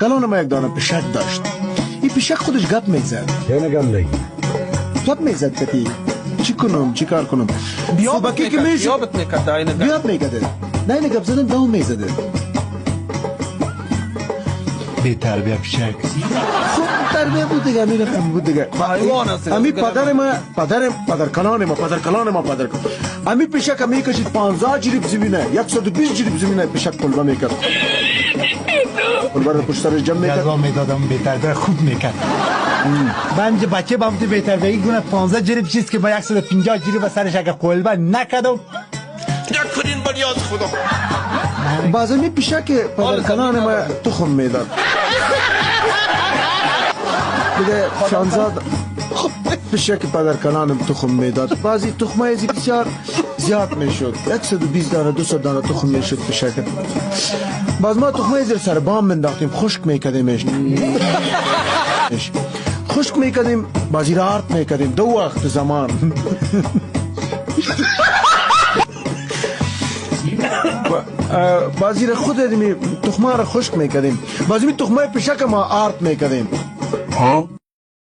کلان ما یک دانه پشک داشت. این پشک خودش گپ میزد. یعنی گم لگی گپ میزد کتی چی کنم چی کار کنم بیابت میکرد داینه گپ بیاب میکرده داینه گپ زدن دام میزده. بی تربیه پشک خب تربیه بود دیگه میرفتم بود دیگه حیوان است. امی پدر کلان ما امی پشک امی کشید 15 جریب زمینه 120 جریب زمینه پشک کلبه میکرد. کلبه رو پشت سرش جمع میکرد. جزا میدادم بی تربیه خوب میکرد. بنج بچه با بودی بی تربیه گونه 15 جریب چیز که با 150 جریب سرش اگه قلبه نکدم نکنین بلیاز خدا. بعضا می پشک پدر کلان ما تخم میداد دیگه 15 پشک پدر کلانم تخم میداد. بعضی تخمه ازی بسیار زیاد میشد 120 دانه 200 دانه تخم میشد پشک. باز ما تخمه ازی سر بام منداختیم خشک میکردیمش خشک میکردیم بازی را آرد میکردیم 2 وقت زمان. بازی را خود تخمه را خشک میکردیم بازی می تخمه پشک ما آرد میکردیم.